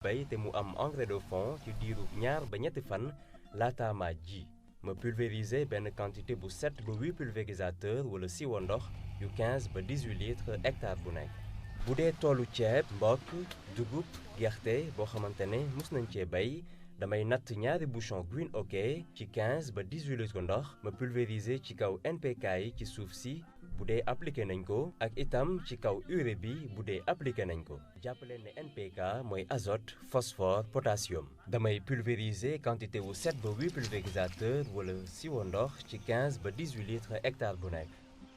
bay te mu am engrais de fond ci diiru ñaar ba ñetti fan laata ma ji ma pulvériser benn quantité bu 7 ba 8 pulvérisateur wala siwo ndox yu 15 ba 18 litres hectare bu nekk. bu dee toolu ceeb mbokk dugub gerte boo xamante ne mus nañ cee bay damay natt ñaari bouchon Green OK ci 15 ba 18 litres ndox ma pulvériser ci kaw NPK yi ci suuf si bu dee appliqué nañ ko ak itam ci kaw urée bi bu dee appliqué nañ ko jàppaleen ne NPK mooy azote phosphore potassium damay pulvériser quantité wu 7 ba 8 pulvérisateur wala siwo ndox ci 15 ba 18 litres hectare bu nekk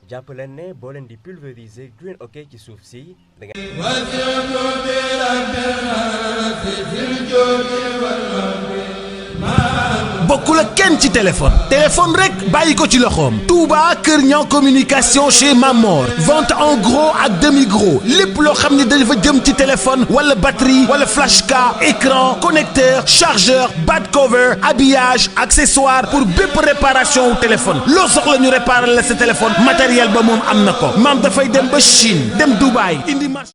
jàppaleen ne boo leen di pulvériser Green OK ci suuf si da nga bokkul ak kenn ci téléphone rek bàyyi ko ci loxoom Touba Kër Niang communication chez Mamor vente en gros ak demi gros lépp loo xam ne dafa jëm ci téléphone wala batterie wala flash card écran connecteur chargeur back cover habillage accessoire pour bépp réparation wu téléphone loo soxla ñu réparer la sa téléphone matériel ba moom am na ko maam dafay dem ba Chine dem Dubaï indi marché.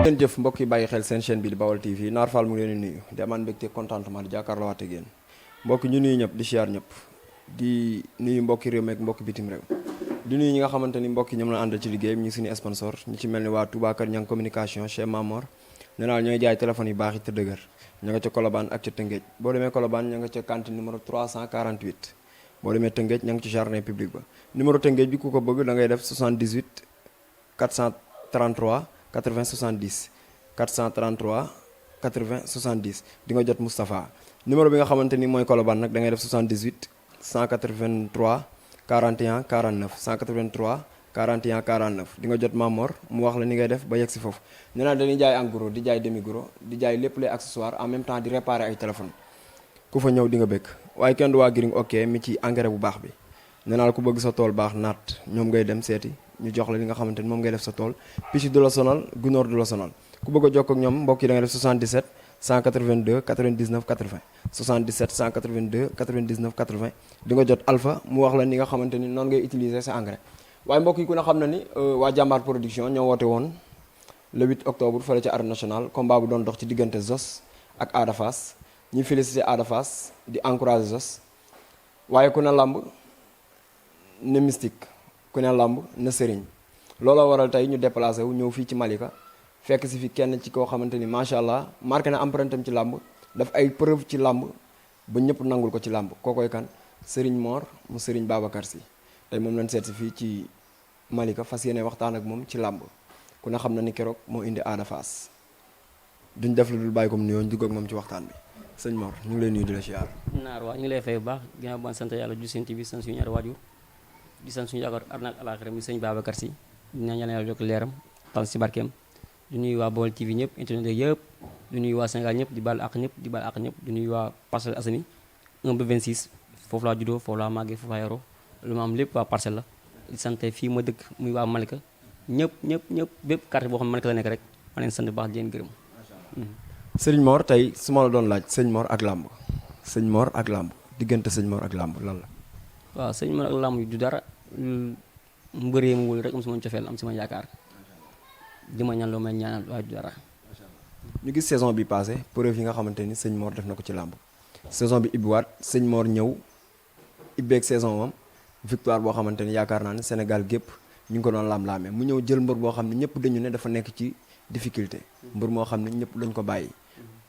ngeen jëf mbokk yi bàyyi xel seen chaîne bi di Baol TV Naar Fall mu ngi leen di nuyu di amaan mbégte contentement di jàkkaarloo waat ak yéen mbokk ñu nuyu ñëpp di siyaar ñëpp di nuyu mbokki réew mi ak mbokki bitim réew di nuyu ñi nga xamante ni mbokk yi ñoom la àndal ci liggéey ñu suñu sponsor ñu ci mel ni waa Touba Kër Niang communication chez Mamor nee naa ñooy jaay téléphone yu baax yi te dëgër ña nga ca Colobane ak ca Tëngéej boo demee Colobane ña nga ca cantine numéro 348 boo demee Tëngéej ña nga ci jardin public ba numéro Tëngéej bi ku ko bëgg da ngay def 78 433 80 70 433 80 70 di nga jot Moustapha numéro bi nga xamante ni mooy Colobane nag da ngay def 78 183 41 49 183 41 49 di nga jot Mamor mu wax la ni ngay def ba yegg si foofu nee naa dañuy jaay en gros di jaay demi gros di jaay lépp les accessoires en même temps di réparer ay téléphone ku fa ñëw di nga bëgg waaye kenn du waa Green OK mi ci engrais bu baax bi nee naa la ku bëgg sa tool baax naat ñoom ngay dem seeti ñu jox la li nga xamante ni moom ngay def sa tool picc du la sonal gunóor du la sonal ku bëgg a jokkoo ak ñoom mbokk yi da nga def 77 182 99 80 77 182 99 80 di nga jot Alpha mu wax la ni nga xamante ni noonu ngay utiliser sa engrais waaye mbokk yi ku ne xam na ni waa Jàmbaar production ñoo woote woon le 8 octobre fële ca arène nationale combat bu doon dox ci diggante Zos ak Ada Fass ñuy féliciter Ada Fass di encourager Zos waaye ku ne làmb ne mystique ku ne làmb na sëriñ looloo waral tey ñu déplacé wu ñëw fii ci Malika fekk si fi kenn ci koo xamante ni macha allah marqué na empreinte am ci làmb daf ay preuve ci làmb ba ñëpp nangul ko ci làmb kookoy kan Serigne Mor mu Serigne Babacar Sy tey moom lañ seet si fii ci Malika fas yéene waxtaan ak moom ci làmb ku ne xam na ni keroog moo indi Ada Fass duñ def lu dul bàyyi ko mu nuyoo ñu dugg ak moom ci waxtaan bi sëñ Mor ñu ngi lay nuyu di la siyaar. Naar waa ñu ngi lay fay bu baax ginnaaw ba sant yàlla ju seen bi sant suñu ñaari waajur di sant suñu yaakaar àdduna ak alaaxira mi sëñ Babacar Sy di ñaan yàlla yokk leeram tal si barkeem di nuyu waa Baol TV ñëpp internet yëpp di nuyu waa Sénégal ñëpp di baal ak ñëpp di baal ak ñëpp di nuyu waa Parcelles Assainies 1 ba 26 foofu laa juddoo foofu laa màggee foofu laa yaroo lu ma am lépp waa parcelle la di sant fii ma dëkk muy waa Malika ñëpp bépp quartier boo xam ne Malika la nekk rek ma leen sant bu baax di leen gërëm. sëñ Mor tey su ma la doon laaj sëñ Mor ak làmb sëñ Mor ak làmb diggante sëñ Mor ak làmb lan la. waaw sëñ Mor ak làmb du dara mbëree mu wul rek am sama cofeel am sama yaakaar di ma ñaan loo may ñaanal waaye du dara. ñu gis saison bi passé preuve yi nga xamante ni sëñ Mor def na ko ci làmb saison bi ibbiwaat sëñ Mor ñëw ibbeeg saison moom victoire boo xamante ni yaakaar naa ne Sénégal gépp ñu ngi ko doon lam-laamee mu ñëw jël mbër boo xam ne ñëpp dañu ne dafa nekk ci difficulté mbër moo xam ne ñëpp dañ ko bàyyi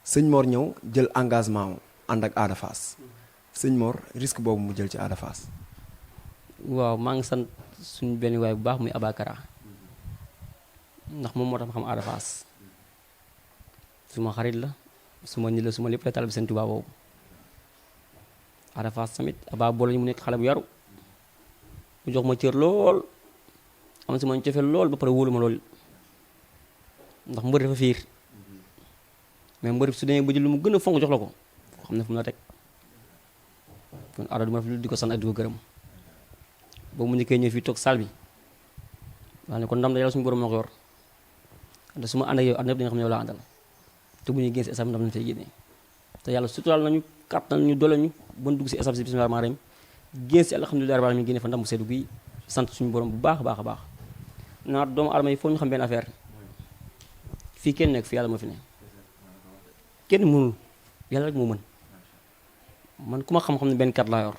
sëñ Mor ñëw jël engagement ànd ak Ada Fass sëñ Mor risque boobu mu jël ci Ada Fass. waaw maa ngi sant suñu benn waay bu baax muy Abakara ndax moom moo tax ma xam Ada Fass suma xarit la suma nit la suma lépp la talib seen Tuubaa boobu Ada Fass tamit aba boole ñu mu nekk xale bu yaru mu jox ma cër lool am si ma cofeel lool ba pare wóolu ma lool ndax mbër dafa fiir mais mbër su demee ba jël lu mu gën a fonk jox la ko xam ne fu mu la teg kon Ada du ma def di ko sant ak di ko gërëm boobu mu njëkkee ñëw fii toog salle bi wax ne kon ndam da yàlla suñu borom moo ko yor te su ma ànd ak yow ànd yëpp dañu xam ne yow laa àndal te bu ñuy génn si esam ndam nañu fay génnee te yàlla suturaal nañu kàttan ñu doole ñu ba dugg si étape si bismillah rahmaan rahim génn si alhamdulilah rabbil alamin génne fa ndam bu seddu gi sant suñu borom bu baax a baax a baax naa doomu aadama yi foo ñu xam benn affaire fii kenn nekk fi yàlla moo fi ne kenn mënul yàlla rek moo mën man ku ma xam-xam ne benn kat laa yor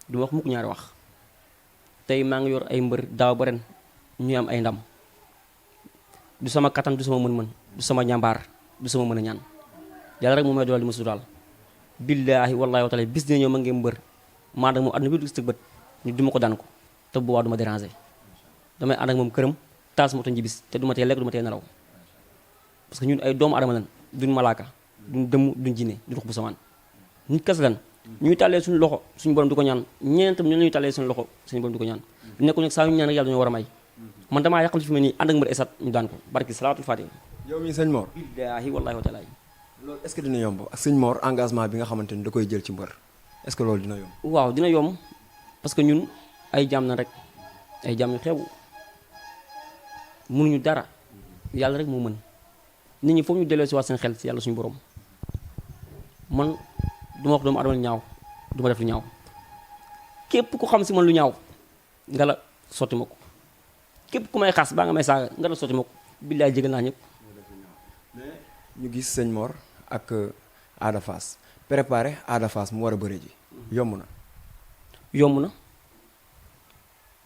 du ma wax mukk ñaari wax tey maa ngi yor ay mbër daaw ba ren ñuy am ay ndam du sama kattan du sama mën-mën du sama ñambaar du sama mën a ñaan yàlla rek moom may doolal di ma suturaal billaahi wallaahi wa taala bis dina ñëw ma ngeen mbër maa nag moom àdduna bi du gis tëg bët ñu duma ko daan ko te bu waa du ma déranger damay ànd ak moom këram taal sama moto njibis te du ma tee lekk du ma tee nelaw parce que ñun ay doomu adama lan duñ malaaka duñ dëmm duñ jinne du dox bu samaan nit kas lan ñuy tàllee suñu loxo suñu borom di ko ñaan ñeneen tam ñu la ñuy tàllee suñu loxo suñu borom di ko ñaan nekku nag saa ñu ñaan rek yàlla dañoo war a may man damaa yàqal fi mu ne nii ànd ak mbër esat ñu daan ko barki salaatul faatiha yow mii sëñ Mor billaahi wallaahi wa taala loolu est-ce que dina yomb ak sëñ Mor engagement bi nga xamante ni da koy jël ci mbër est-ce que loolu dina yomb waaw dina yomb parce que ñun ay jaam na rek ay jaam yu xeebu mënuñu dara yàlla rek moo mën nit ñi foofu ñu delloo si waat seen xel si yàlla suñu borom man du ma wax doomu adama lu ñaaw du ma def lu ñaaw képp ku xam si man lu ñaaw nga la sotti ma ko képp ku may xas baa nga may saaga nga la sotti ma ko billaay jégal naa ñëpp. ñu gis sëñ Mor ak Ada Fass préparé Ada Fass mu war a bëre ji yomb na. yomb na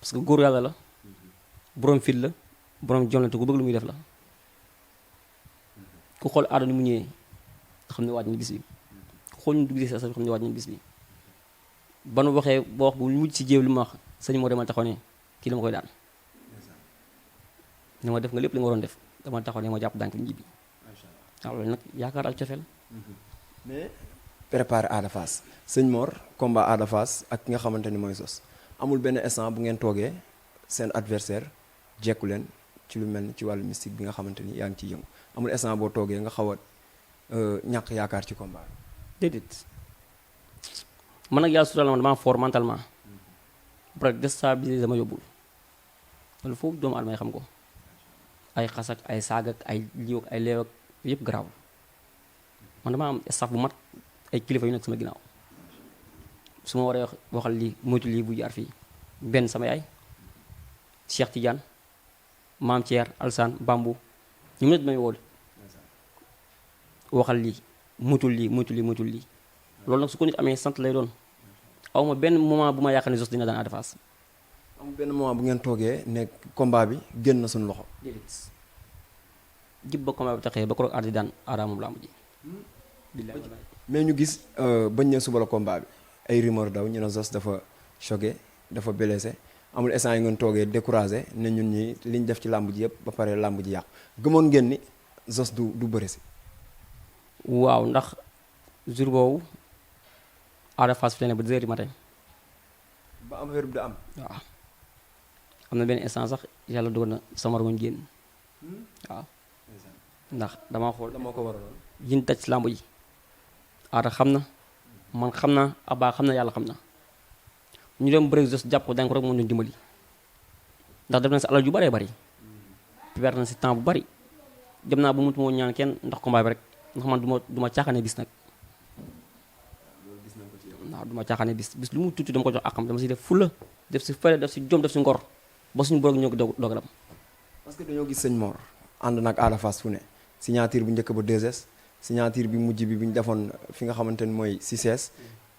parce que góor yàlla la borom fit la borom jom la te ku bëgg lu muy def la ku xool Ada ni mu ñëwee nga xam ne waaj na bis bi ku xool ñu dugg si sa xam ne waaj na bis bi ba nu waxee ba wax bu mujj si jéew li ma wax sëñ Mor demal taxaw ne kii la ma koy daan ne ma def nga lépp li nga waroon def dama taxaw ne ma jàpp dànk ñibbi waaw loolu nag yaakaar ak cofeel mais préparé Ada Fass sëñ Mor combat Ada Fass ak ki nga xamante ni mooy Zoss amul benn instant bu ngeen toogee seen adversaire jekku leen ci lu mel ni ci wàllu mystique bi nga xamante ni yaa ngi ciy yëngu amul instant boo toogee nga xaw a ñàkk yaakaar ci combat déedéet man nag yàlla sutal ma damaa fort mentalement après déstabiliser dama yóbbul loolu foofu doomu aadama yi xam ko ay xas ak ay saag ak ay liiw ak ay leew ak yëpp garaaw man dama am staff bu mat ay kilifa yu nekk sama ginnaaw su ma waree waxal lii moytu lii bu jaar fii benn sama yaay Cheikh Tidiane maam Thier Alsaan Bambu ñu mu ne damay wool waxal lii moytul lii moytul lii moytul lii loolu nag su ko nit amee sant lay doon aw ma benn moment bu ma yaakaar ne Zoss dina daan Ada Fass amul benn moment bu ngeen toogee ne combat bi génn na suñu loxo déedéet jib ba combat bi taxee ba ko Ada di daan Ada moom laa mujj mais ñu gis bañ ne suba la combat bi ay rumeur daw ñu ne Zoss dafa choqué dafa blessé amul instant yi ngeen toogee découragé ne ñun ñi liñ def ci làmb ji yëpp ba pare làmb ji yàqu gëmoon ngeen ni Zoss du bëri si waaw ndax jour boobu Ada Fass fi ne ba 2 heures du matin ba am heure bi da am waaw am na benn instant sax yàlla dogal na sama rongoñ génn waaw ndax dama xool dama ko waraloon yin taj ci làmb ji Ada xam na man xam naa Abba xam na yàlla xam na ñu dem bëri Zoss jàpp ko daan ko rek moom ñu dimbali ndax def na si alal ju bëree bëri perte na si temps bu bëri dem naa bu mu moo ñaan kenn ndax combat bi rek ndax man du ma caaxaane bis nag waaw du ma caaxaane bis lu mu tuuti dama ko jox àqam dama si def fulla def si fayda def si jom def si ngor ba suñu borom ñoo ko dogalam parce que dañoo gis sëñ Mor ànd nag Ada Fass fu ne signature bu njëkk ba 2S signature bi mujj bi ñu defoon fi nga xamante ni mooy 6S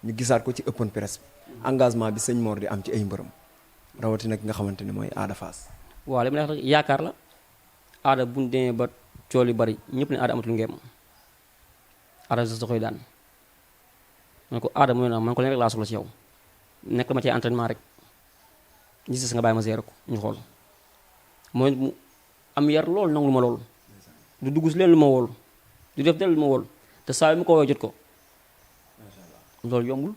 ñu gisaat ko ci open press bi engagement bi sëñ Mor di am ci ay mbërëm rawatina ki nga xamante ni mooy Ada Fass waaw li ma wax rek yaakaar la Ada bu ñu demee ba cool yu bari ñëpp ne Ada amatul ngeem Ada Zoss da koy daan man ko Ada mooy na man ko leen rek laa soxla ci yow nekk ma ci entraînement rek ñi si nga bàyyi ma gérer ko ñu xool mooy mu am yar loolu nangu lu ma loolu du dugg si leen lu ma wool du def del lu ma wool te saa yu mu ko woowee jot ko loolu yombul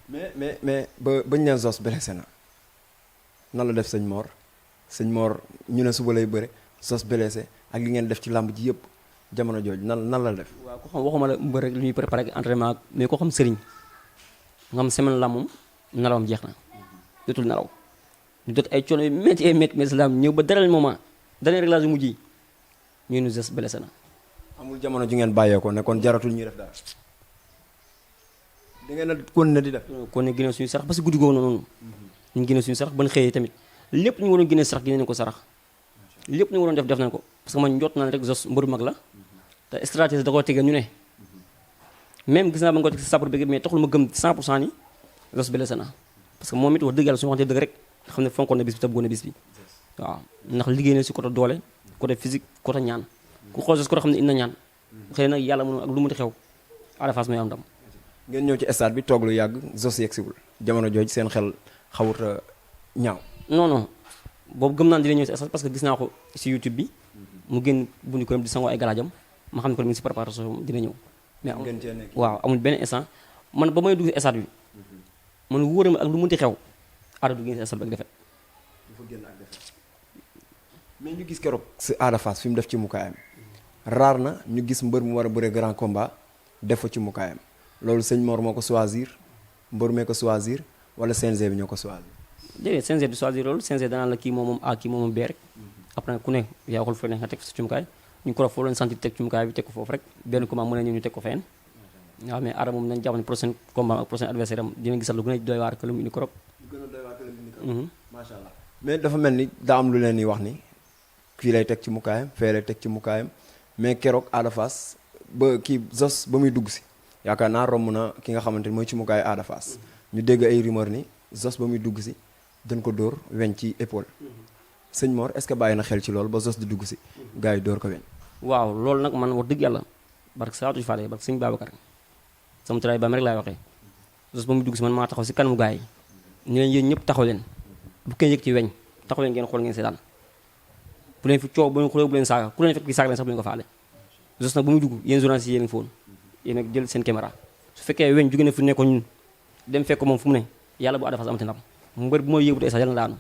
mais bañ ne Zoss blessé na nan la def sëñ Mor ñu ne suba lay bëre Zoss blessé ak li ngeen def ci làmb ji yëpp jamono jooju nan la def waaw ko xam waxuma la mbër rek lu ñuy préparé ak entraînement mais ko xam sëriñ nga xam semaine la moom nelawam jeex na dootul nelaw ñu jot ay coono yu métti mais islam ñëw ba dernier moment dernier réglage yu mujj yi ñu ne Zoss blessé na amul jamono ju ngeen bàyyeekoo ne kon jaratul ñuy def dara da ngeen a continuer di def. kon ne génne suñu sarax parce que guddi googu noonu ñu génne suñu sarax ban xëyee tamit lépp ñu waroon génne sarax génne nañ ko sarax lépp ñu waroon def nañ ko parce que man njot naa ne rek Zoss mbëru mag la te stratégie da koo tegee ñu ne même gis naa ba nga ko teg si sapeur bi mais taxul ma gëm 100% ni Zoss blessé na parce que moom it wax dëgg yàlla suñu waxante dëgg rek xam ne fonkoon na bis bi te bëggoon na bis bi waaw ndax liggéey na si côté doole côté physique côté ñaan ku xool Zoss côté xam ne indi na ñaan xëy na yàlla mënu ak lu mu di xew Ada Fass mooy am ndam. ngeen ñëw ci stade bi toog lu yàgg Zoss yegsiwul jamono jooju seen xel xawut a ñaaw. non boobu gëm naa dina ñëw si stade parce que gis naa ko si YouTube bi mu génn bu ñu ko di sangoo ay galaajam ma xam ne ko mi ngi si préparation dina ñëw. mais waaw amul benn instant man ba may dugg si stade bi man wóor ma ak lu munti xew Ada du génn si stade bi ak defet. mais ñu gis keroog si Ada Fass fi mu def ci mukaayam raar na ñu gis mbër mu war a bëre grand combat def fa ci mukaayam loolu sëñ Mor moo ko choisir mbër mee ko choisir wala CNG bi ñoo ko choisir. déedéet CNG du choisir loolu CNG danaan la kii moom A kii moom B rek après ku ne yaa xool fu ne nga teg sa cumukaay ñu ko foofu lañ sentir teg cumukaay bi teg ko foofu rek benn combat mën na ñëw ñu teg ko fenn waaw mais Ada moom nañ jàpp ne prochain combat ak prochain adversaire am dina gisal lu gën a doy waar que lu mu indi korop. macha allah mais dafa mel ni daa am lu leen di wax ni fii lay teg ci mukaayam fee lay teg ci mukaayam mais keroog Ada Fass ba kii Zoss ba muy dugg si yaakaar naa romb na ki nga xamante ni mooy ci mukaayu Ada Fass ñu dégg ay rumeur ni Zoss ba muy dugg si dañ ko dóor weñ ci épaule sëñ Mor est-ce que bàyyi na xel ci loolu ba Zoss di dugg si gars yi dóor ko weñ. waaw loolu nag man wax dëgg yàlla barke Saatu Faale barke sëñ Babacar sama turaay ba mi rek laay waxee Zoss ba muy dugg si man maa taxaw si kanamu gars yi ñu leen yéen ñëpp taxaw leen bu kenn yëg ci weñ taxaw leen ngeen xool ngeen seetaan bu leen fi coow bu leen xuloo bu leen saaga ku leen fekk fi saaga leen sax bu leen ko faale Zoss nag bu muy dugg yéen journalistes yi yéen a ngi foon yéen nag jël seen caméra su fekkee weñ jóge na fu nekkoon ñun dem fekk moom fu mu ne yàlla bu Ada Fass amati ndam mbër bu ma yëbu te sax yàlla na daanu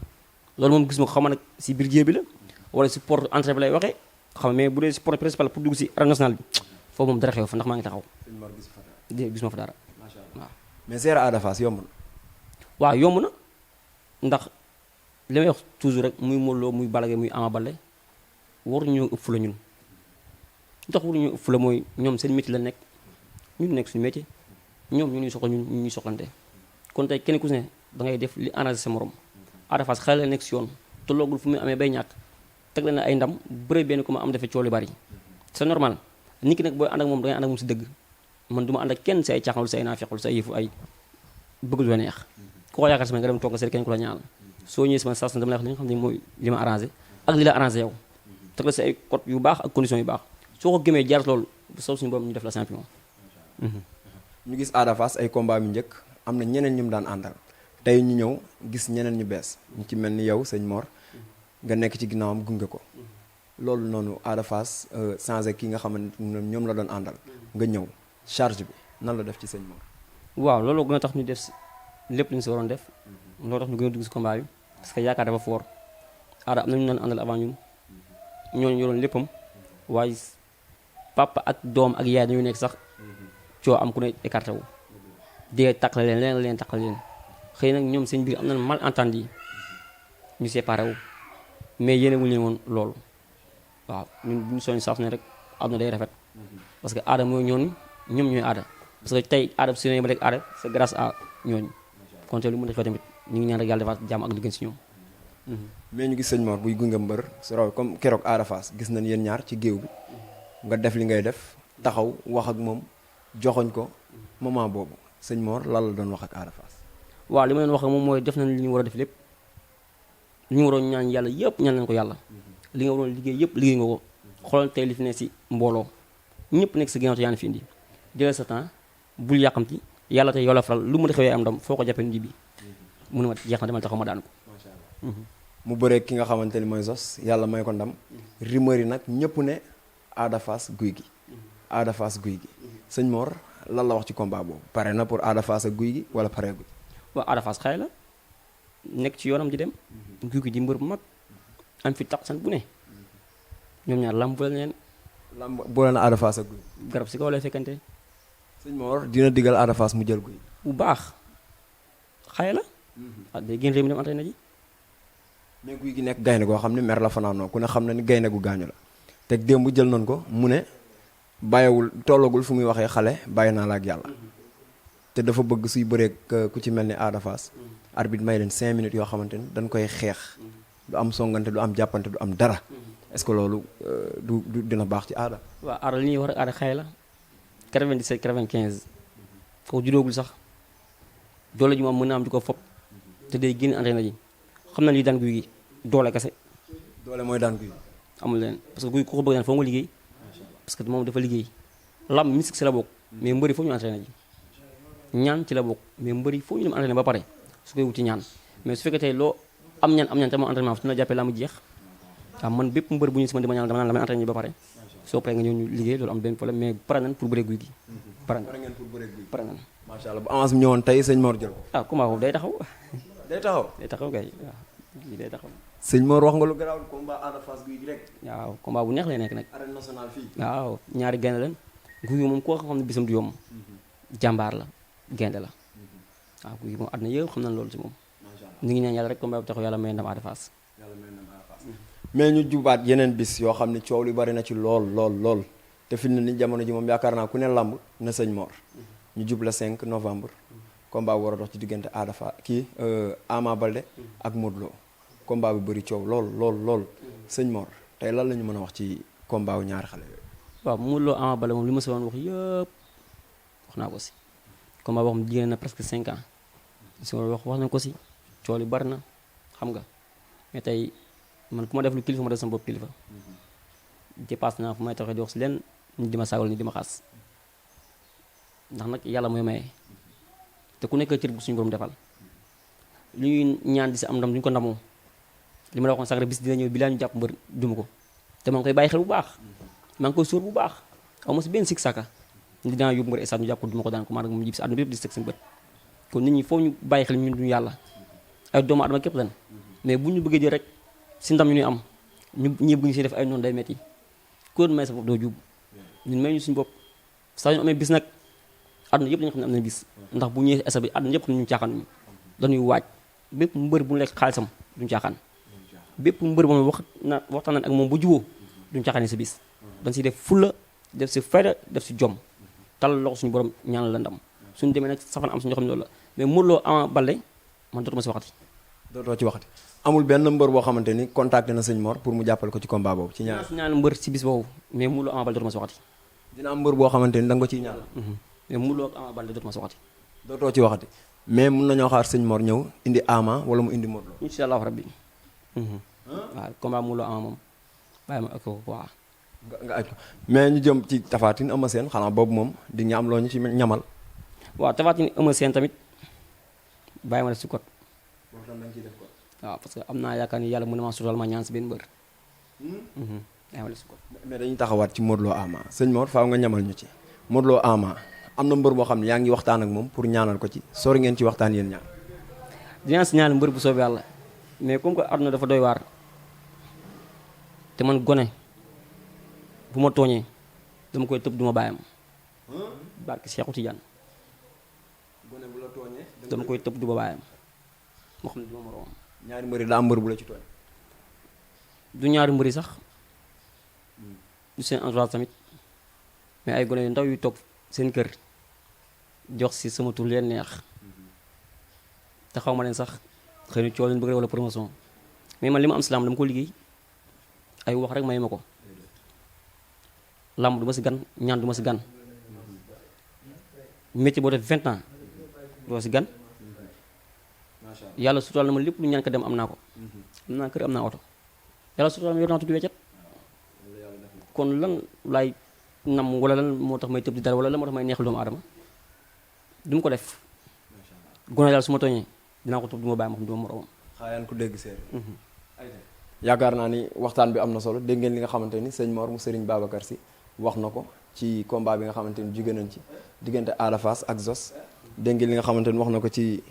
loolu moom gis ma ko xam nag si biir jéem bi la wala si porte entrée bi lay waxee xam mais bu dee si porte principal pour dugg si arène nationale bi foofu moom dara xew fa ndax maa ngi taxaw gis ma fa dara waaw mais seera Ada Fass yomb na. waaw yomb na ndax li may wax toujours rek muy Modou Lo muy Balla Gaye muy Ama Baldé waruñu ëpp la ñun ndax waruñu ëpp la mooy ñoom seen métier la nekk ñun nekk suñu métier ñoom ñu ñuy soxla ñun ñu ñuy soxlante kon tey kenn ku si ne da ngay def li arrangé sa morom Ada Fass xale la nekk si yoon te loogul fu muy amee bay ñàkk teg la ne ay ndam bëre benn ko ma am defee coow lu bari c'est normal nit ki nag booy ànd ak moom da ngay ànd ak moom si dëgg man du ma ànd ak kenn si ay caaxaan si ay naafequl si ay yëfu ay bëgg lu neex ku ko yaakaar sama nga dem toog nga seet kenn ku la ñaanal soo ñëwee sama sas na dama lay wax li nga xam ne mooy li ma arrangé ak li la arrangé yow teg la si ay code yu baax ak conditions yu baax soo ko gëmee jaar loolu bu saw suñu borom ñu def la champion. ñu gis Ada Fass ay combat mi njëkk am na ñeneen ñu mu daan àndal tey ñu ñëw gis ñeneen ñu bees ñu ci mel ni yow sëñ Mor nga nekk ci ginnaawam gunge ko loolu noonu Ada Fass changé ki nga xamante ne ñoom la doon àndal nga ñëw charge bi nan la def ci sëñ Mor. waaw loolu gën a tax ñu def si lépp li ñu si waroon def loolu tax ñu gën a dugg si combat bi parce que yaakaar dafa foor Ada am na ñu doon àndal avant ñun ñooñu yoroon léppam waaye papa ak doom ak yaay dañu nekk sax coo am ku ne écarté wu dee taqale leen taqale leen xëy nag ñoom seen biir am na malentendu yi ñu séparé wu mais yéene wuñu leen woon loolu waaw ñun bu ñu soñ saaf ne rek am na day rafet parce que Ada mooy ñoon ñoom ñooy Ada parce que tey Ada su ne ba rek Ada c'est grâce à ñooñu kon tey lu mën a xew tamit ñu ngi ñaan rek yàlla defaat jàmm ak li gën si ñoom. mais ñu gis sëñ Mor buy gunge mbër su raw comme keroog Ada Fass gis nañ yéen ñaar ci géew bi nga def li ngay def taxaw wax ak moom joxoñ ko moment boobu sëñ Mor lan la doon wax ak Ada Fass. waaw li ma leen wax ak moom mooy def nañ li ñu war a def lépp li ñu waroon ñaan yàlla yëpp ñaan nañ ko yàlla li nga waroon liggéey yëpp liggéey nga ko xoolal tey li fi ne si mbooloo ñëpp nekk si ginnaaw te yaa ngi fi indi jëlal sa temps bul yàqamti yàlla tey yow la faral lu mu xewee am ndam foo ko jàppee nji bi mu ne ma jeex na demal taxaw ma daan ko. mu bëree ki nga xamante ni mooy Zoss yàlla may ko ndam rumeur yi nag ñëpp ne Ada Fass Gouye Gui Ada Fass Gouye Gui sëñ Mor lan la wax ci combat boobu pare na pour Ada Fass ak Gouye Gui wala pareegul. waaw Ada Fass xëy la nekk ci yoonam di dem Gouye Gui di mbër bu mag am fi tax san bu ne ñoom ñaar lamb bu leen lamb boole na Ada Fass ak Gouye Gui garab si kaw lay fekkante. sëñ Mor dina digal Ada Fass mu jël Gouye Gui bu baax xëy la ah day génn réew mi dem entraîné ji. mais Gouye Gui nekk gaynde goo xam ne mer la fanaanoo ku ne xam na ni gaynde gu gaañu la te démb jël nañ ko mu ne bàyyiwul tollagul fu muy waxee xale bàyyi naa la ak yàlla te dafa bëgg suy bëreeg ku ci mel ni Ada Fass arbitre may leen 5 minutes yoo xamante ni dañ koy xeex du am songante du am jàppante du am dara est-ce que loolu du dina baax ci Ada. waaw Ada li ñuy wax rek Ada xëy la 97 95 kooku judoogul sax doole ji moom mën na am di ko fopp te day génn entraîné ji xam na lii daan guy gi doole kese. doole mooy daan guy. amul leen parce que guy ku ko bëgg daan foo nga liggéey parce que moom dafa liggéey lam mystique si la bokk mais mbëri foofu ñu entraîné ji ñaan ci la bokk mais mbëri foofu ñu dem entraîné ba pare su koy wuti ñaan mais su fekkee tey loo am ñaan te moo entraînement fu ñu la jàppee laa mu jeex waaw man bépp mbër bu ñu si man dama ñaan dama naan la may entraîné ji ba pare soo paree nga ñëw ñu liggéey loolu am benn problème mais pare nañ pour bëree guy gi pare nañ macha allah bu avance bi ñëwoon tey sëñ Mor jël ko. ah combat boobu day taxaw day taxaw day taxaw kay waaw lii day taxaw sëñ Mor wax nga lu garaaw combat Ada Fass guy gi rek. waaw combat bu neex lay nekk nag arène nationale fii. waaw ñaari gaynde leen guy gi moom koo xam ne bisam du yomb jàmbaar la gaynde la waaw guy gi moom àdduna yëpp xam nañ loolu ci moom ñu ngi ñaan yàlla rek combat bu taxaw yàlla may ndam Ada Fass mais ñu jubaat yeneen bis yoo xam ne coow li bari na ci lool te fi mu ne ni jamono ji moom yaakaar naa ku ne lamb na sëñ Mor ñu jub la 5 novembre combat war a dox ci diggante Ada Fass kii Ama Baldé ak Modou Lo combat bi bëri coow lool sëñ Mor tey lan la ñu mën a wax ci combat wu ñaari xale yooyu. waaw Modou Lo Ama Baldé moom li ma si woon wax yëpp wax naa ko si combat boo xam ne jigéen na presque 5 ans li si wax nañ ko si coow li bari na xam nga mais tey man ku ma def lu kilifa ma def sama bopp kilifa dépasse naa fu may taxee di wax si leen ñu di ma saagal ñu di ma xaas ndax nag yàlla mooy maye te ku nekk cër bu suñu borom defal li ñuy ñaan di si am ndam duñu ko ndamoo li ma la waxoon sax bis dina ñëw bi laa ñu jàpp mbër duma ko te maa ngi koy bàyyi xel bu baax maa ngi koy sóor bu baax aw ma si benn sik saka ni dinaa yóbbu mbër stade ñu jàpp ko duma ko daan ko maa nag mu jib si àdduna bi yëpp di seg seen bët kon nit ñi foofu ñu bàyyi xel ñun duñu yàlla ay doomu adama képp lan mais bu ñu bëggee jël rek si ndam ñu ñuy am ñi bëgg ñu si def ay noonu day metti ku may sa bopp doo jub ñun may ñu suñu bopp saa ñu amee bis nag àdduna yëpp dañu xam ne am nañ bis ndax bu ñëwee esa bi àdduna yëpp xam ne ñu caaxaan ñu dañuy waaj bépp mbër bu lekk xaalisam duñu caaxaan bépp mbër moom waxtaan ak moom bu juboo duñu caaxaan sa bis dañ si def fulla def si fayda def si jom tal loxo suñu borom ñaanal la ndam suñu demee nag safan am suñu xam ne loolu la mais Modou Lo Ama Baldé man dootuma si waxati dootoo ci waxati amul benn mbër boo xamante ni contacté na sëñ Mor pour mu jàppale ko ci combat boobu ci ñaar ñaan mbër si bis boobu mais Modou Lo Ama Baldé dootuma si waxati dina am mbër boo xamante ni da nga ko ciy ñaan mais Modou Lo Ama Baldé dootuma si waxati dootoo ci waxati mais mun nañoo xaar sëñ Mor ñëw indi Ama wala mu indi Modou Lo incha allahu rabbi waaw combat Modou Lo Ama moom bàyyi ma ak ko waaw nga aj ko mais ñu jëm ci Tapha Tine Eumeu Sène xanaa boobu moom di nga am loo ñu ci ñamal waaw Tapha Tine Eumeu Sène tamit bàyyi ma def si code waaw parce que am naa yaakaar ni yàlla mën na maa sutal ma ñaan si benn mbër bàyyi ma def si code mais dañuy taxawaat ci Modou Lo Ama sëñ Mor faaw nga ñamal ñu ci Modou Lo Ama am na mbër boo xam ne yaa ngi waxtaan ak moom pour ñaanal ko ci sori ngeen ci waxtaan yéen ñaar dinaa si ñaan mbër bu soobee yàlla mais comme que àdduna dafa doy waar te man gone bu ma tooñee dama koy tëb duma bàyyam barke Seexu Tijaan gone bu la tooñee dama koy tëb duma bàyyam moo xam ne duma moroom ñaari mbër yi daa am mbër bu la ci tooñ du ñaari mbëri sax du seen entourage tamit mais ay gone yu ndaw yu toog seen kër jox si sama tur leen neex te xaw ma leen sax xëy na coow leen bëgg wala promotion mais man li ma am si lamb dama ko liggéey ay wax rek may ma ko lamb du ma si gan ñaan du ma si gan métier boo def 20 ans doo si gan yàlla sutural na ma lépp lu ñaan ko dem am naa ko am naa kër am naa oto yàlla sutural ma yor naa tuddi weccet kon lan laay nam wala lan moo tax may tëb di dara wala lan moo tax may neexal doomu aadama du ma ko def gone daal su ma tooñee dinaa ko tëb du ma bàyyi ma xam du ma moroomam xaayaan ku dégg séeréer yaakaar naa ni waxtaan bi am na solo dégg ngeen li nga xamante ni sëñ Mor mu Serigne Babacar Sy wax na ko ci combat bi nga xamante ni jóge nañ ci diggante Ada Fass ak Zos dégg ngeen li nga xamante ni wax na ko ci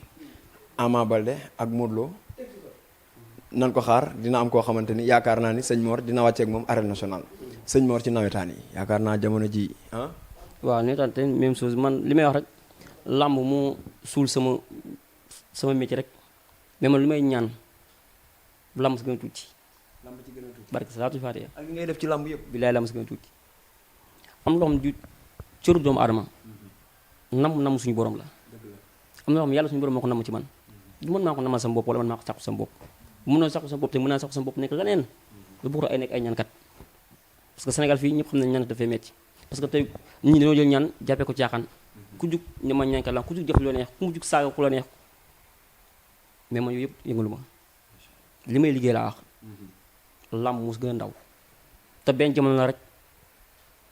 Ama Baldé ak Modou Lo nan ko xaar dina am koo xamante ni yaakaar naa ni sëñ Mor dina wàcceeg moom arène nationale sëñ Mor ci nawetaan yi yaakaar naa jamono ji waaw nawetaan te même chose man li may wax rek làmb mu suul sama métier rek mais man lu may ñaan làmb si gën a tuuti lamb ci gën a tuuti barke salaatu faatiha ak li ngay def ci lamb yëpp bilaay làmb si gën a tuuti am loo xam du cëru doomu aadama nam suñu borom la am na loo xam yàlla suñu borom moo ko namm ci man du mën maa ko namal sama bopp wala man maa ko sàkku sama bopp bu mënoon sàkku sama bopp te mën naa sàkku sama bopp nekk leneen lu bëgg ay nekk ay ñaankat parce que Sénégal fii ñëpp xam nañ ñaan dafay metti parce que tey nit ñi dañoo jël ñaan jàppee ko caaxaan ku jug ne ma ñaankat la ku jug def lu la neex ku mu jug saaga ku la neex mais man yooyu yëpp yëngalu ma li may liggéey laa wax làmb mus gën a ndaw te benn jamono la rek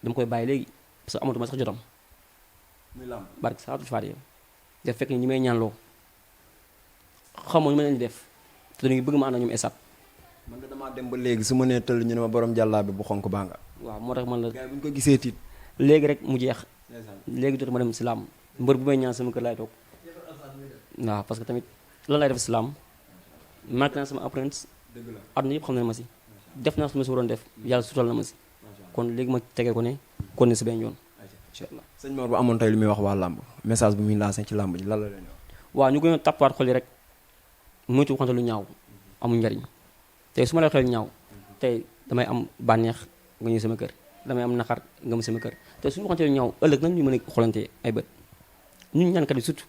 dama koy bàyyi léegi parce que amatuma sax jotam muy làmb barke saatul faatiha daf fekk ni ñi may ñaanloo xamoo ñu ma leen di def te dañuy bëgg ma ànd ak ñoom esat man de damaa dem ba léegi su ma nee tëll ñu ne ma borom jàllaa bi bu xonk baa nga waaw moo tax man la gars yi bu ñu ko gisee tiit léegi rek mu jeex léegi jot ma dem si làmb mbër bu may ñaan sama kër laay toog waaw parce que tamit lan lay def si làmb marqué naa sama empreinte dëgg la àdduna yëpp xam na ma si def naa su ma si waroon def yàlla sutal na ma si kon léegi ma tegee ko ne kon ne si benn yoon incha allah sëñ Mor bu amoon tey lu muy wax waa làmb message bu muy lancé ci làmb ji lan la leen wax waaw ñu gën a tappaat xol yi rek moytu waxante lu ñaaw amul njariñ tey su ma lay waxee lu ñaaw tey damay am bànneex nga ñëw sama kër damay am naqar nga mu sama kër te suñu waxante lu ñaaw ëllëg nag ñu mën a xolante ay bët ñun ñaankat yi surtout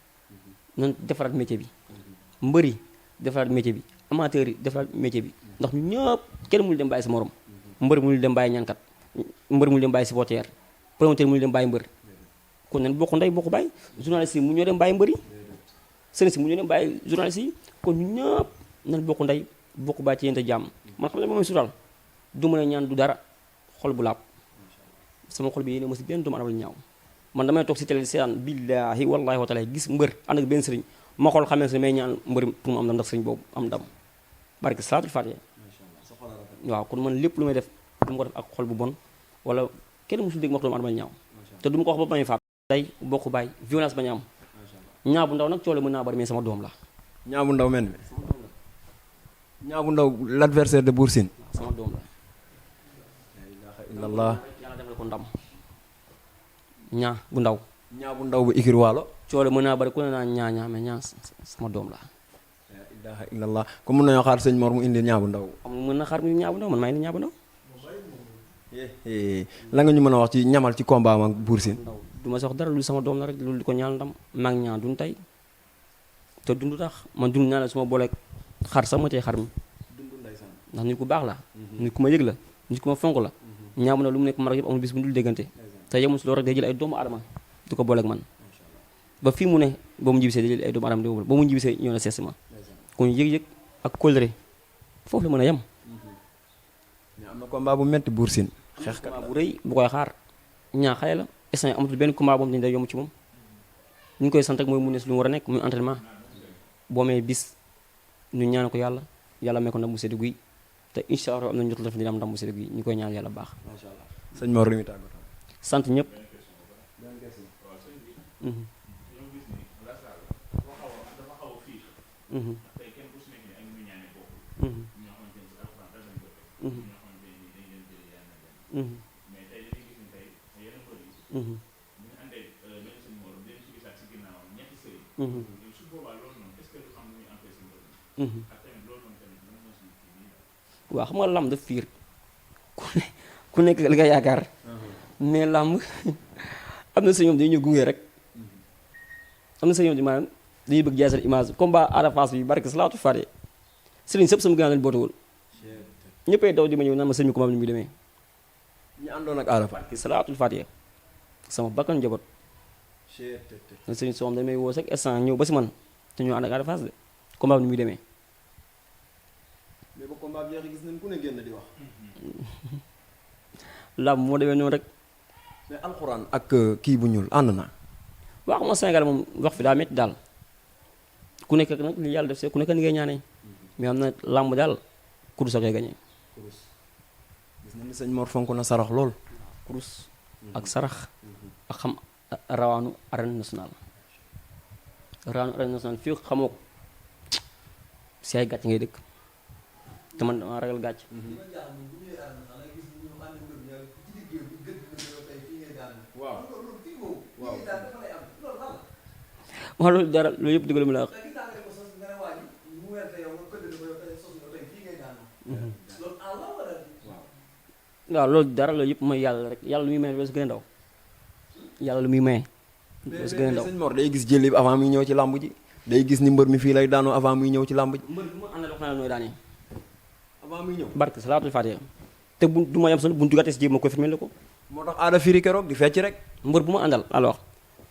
nañ defaraat métier bi mbër yi defaraat métier bi amateur yi defaraat métier bi ndax ñu ñëpp kenn mënul dem bàyyi sa morom mbër mënul dem bàyyi ñaankat mbër mënul dem bàyyi supporter promoteur mënul dem bàyyi mbër kon nañ bokk ndey bokk bàyyi journaliste yi mu ñoo dem bàyyi mbër yi sëriñ si mu ñoo dem bàyyi journaliste yi kon ñu ñëpp nañ bokk ndey bokk bàyyi ci yénte jàmm man xam ne moom sural du mën a ñaan du dara xol bu laab sama xol bi yéene ma si benn doomu aadama ñaaw man damay toog si télé di seetaan billaahi wallaahi wa taala gis mbër ànd ak benn sëriñ ma xool xamee si may ñaan mbër pour mu am ndam ndax sëriñ boobu am ndam barke salaatul faatiha waaw kon man lépp lu may def du ma ko def ak xol bu bon wala kenn musul dégg ma wax doomu aadama ñaaw te du ma ko wax ba may faat day bokk bàyyi violence bañu am ñaaw bu ndaw nag coole mën naa bari mais sama doom la ñaa bu ndaw mel mi ñaa bu ndaw l'adversaire de Bour Sine sama doom la la ilaha illallah yàlla defal ko ndam ñaa bu ndaw ñaa bu ndaw bu ikir waalo coole mën naa bari ku ne naa ñaa mais ñaa sama doom la la ilaha illallah ko mën nañoo xaar sëñ Mor mu indi ñaa bu ndaw am mën na xaar mu ñaa bu ndaw man maa ngi ñaa bu ndaw la nga ñu mën a wax ci ñamal ci combat am ak Bour Sine ndaw du ma si wax dara lu sama doom la rek loolu di ko ñaan ndam maag ñaa dun tey te dund tax man dund naa la su ma booleeg xar sax ma tey xar mi ndax nit ku baax la nit ku ma yëg la nit ku ma fonk la ñaa bu ndaw lu mu nekk man rek yëpp amul bis bu dul déggante te yemul si loolu rek day jël ay doomu adama di ko booleeg man ba fii mu ne ba mu njibisee day jël ay doomu adama di ko ba mu njibisee ñëw na sees ma kon yëg-yëg ak kóllëre foofu la mën a yem mais am na combat bu metti Bour Sine xeexkat combat bu rëy bu koy xaar ñaa xale la instant amatul benn combat boobu dañ day yomb ci moom ñu koy sant rek mooy mu ne si lu mu war a nekk muy entraînement boo mee bis ñu ñaan ko yàlla yàlla may ko ndam bu sedd guy te incha allah am na njot def dina am ndam bu sedd guy ñu koy ñaan yàlla baax macha allah sëñ Mor lu muy tàggatoo sant ñëpp waaw xam nga làmb daf fiir ku nekk li nga yaakaar mais làmb am na sa ñoom dañuy ñëw gunge rek am na sa ñoom di maanaam dañuy bëgg jaay seen image combat Ada Fass bi barke salaatu faate sëriñ sëpp sama gànnaaw lañu bootewul ñëppay daw di ma ñëw naan ma sëñ bi combat bi ni muy demee ñu àndoon ak Ada Fass barke salaatul faate sama bakkan njaboot na sëriñ soom dañ may woo chaque instant ñëw ba si man te ñoo ànd ak Ada Fass de combat bi ni muy demee mais ba combat bi jeex gis nañ ku ne génn di wax làmb moo demee noonu rek mais alxuraan ak kii bu ñuul ànd na waa xam nga Sénégal moom wax fi daa métti daal ku nekk nag li yàlla def see ku nekk ni ngay ñaanee mais am na làmb daal kurus a koy gañee gis nañ ni sëñ Mor fonk na sarax lool kurus ak sarax ak xam rawaanu arène nationale rawaanu arène nationale fii xamoo ko si ay gàcc ngay dëkk te man dama ragal gàcc waaw loolu dara loolu yëpp dëgg la mu la wax waaw loolu dara loolu yëpp mooy yàlla rek yàlla lu muy maye loolu si gën a ndaw yàlla lu muy maye bés gën a ndaw sëñ Mor day gis jëli avant muy ñëw ci làmb ji day gis ni mbër mi fii lay daanoo avant muy ñëw ci làmb ji. mbër bu ma àndal wax naa la nooy daanee avant muy ñëw. barke salaatul faatiha te bu du ma yem sax bu ñu dugatee si jéem ma confirmé la ko. moo tax aada firi keroog di fecc rek. mbër bu ma àndal alors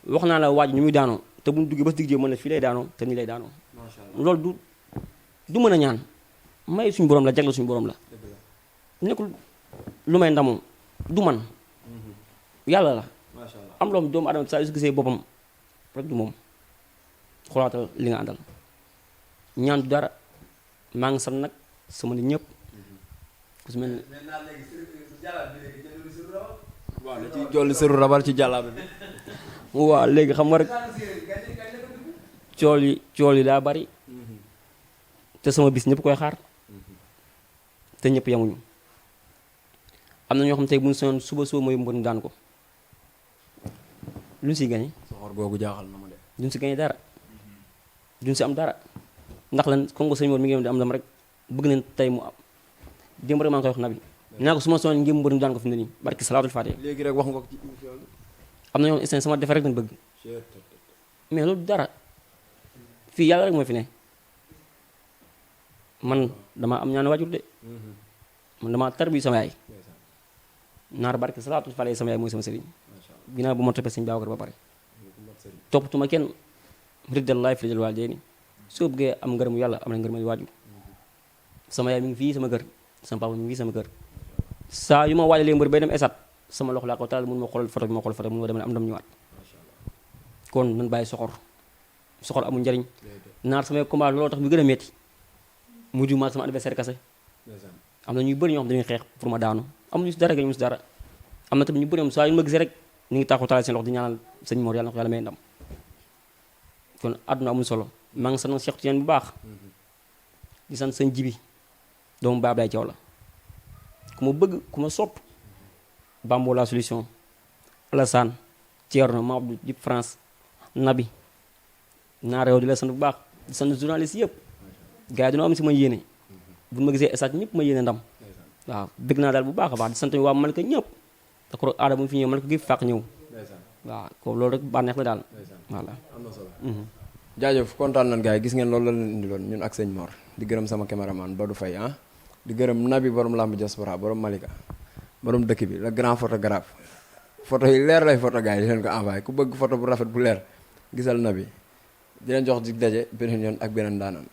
wax naa la waaj ñu muy daanoo te bu ñu duggee ba si digg jéem mën la fii lay daanoo te nii lay daanoo. macha allah loolu du mën a ñaan may suñu borom la jagle suñu borom la. nekkul lu may ndamoo du man yàlla la. macha allah am loom doomu adama saa yu si gisee boppam rek du moom xoolaatal li nga àndal ñaan du dara maa ngi sant nag sama nit ñëpp ku si mel ni waaw da ci jolli sëru rabal ci jàllaabe bi. waaw léegi xam nga rek cool yi daa bari te sama bis ñëpp koy xaar te ñëpp yamuñu am na ñoo xam tey bu ñu sonoon suba mooy mbër ñu daan ko luñ si gañe soxor googu jaaxal na ma de. duñ si gañe dara duñ si am dara ndax lan comme que sëñ Mor mi ngi di am dam rek bëgg nañ tey mu am démb rek maa ngi koy wax nabi naa ko su ma sonoon ngeen mbër ñu daan ko fi mu ne nii barki salaatul faatiha léegi rek wax nga ko ci émission bi. am na ñoo instant sama defe rek nañ bëgg mais loolu dara fii yàlla rek mooy fi ne man dama am ñaan waajur de man dama tar bi sama yaay naar barke salaatul faatiha sama yaay mooy sama sëriñ ginnaaw bu ma toppee sëñ Babacar ba pare toppatuma kenn riddallahi fi rijal waalidayni soo bëggee am ngërëmu yàlla am na ngërëmu waajur sama yaay mi ngi fii sama kër sama papa mi ngi fii sama kër saa yu ma waajalee mbër bay dem esat sama loxo laa ko taal mun ma xoolal photo bi ma xool photo mun ma demee am ndam ñëwaat kon nan bàyyi soxor amul njariñ naar samay combat looloo tax bi gën a metti mujj ma sama adversaire kase am na ñuy bëri ñoo xam dañuy xeex pour ma daanu amuñu si dara gañu si dara am na tamit ñu bëri moom saa yu ma gisee rek ñu ngi taxaw taal seen loxo di ñaanal sëñ Mor yàlla na ko yàlla may ndam kon àdduna amul solo maa ngi sant Cheikh Tidiane bu baax di sant sëñ Jibi doomu Baab Lay Thiaw la ku ma bëgg ku ma sopp Bambo la solution Alassane Thierno Mabdou Dip France Nabi naa réew di la sant bu baax di sant journaliste yëpp gars yi dañoo am si ma yéene bu ma gisee esat ñëpp ma yéene ndam waaw bëgg naa daal bu baax a baax di sant waa Malika ñëpp da ko aada bu mu fi ñëw Malika gi fàq ñëw waaw ko loolu rek bànneex la daal voilà am na solo. jaajëf kontaan nañ gars yi gis ngeen loolu la leen indiloon ñun ak sëñ Mor di gërëm sama caméraman Badou Faye ah di gërëm Nabi borom lamb diaspora borom Malika borom dëkk bi le grand photographe photo yi leer lay photo gars yi di leen ko envoyé ku bëgg photo bu rafet bu leer gisal Nabi di leen jox dig daje beneen yoon ak beneen daanaan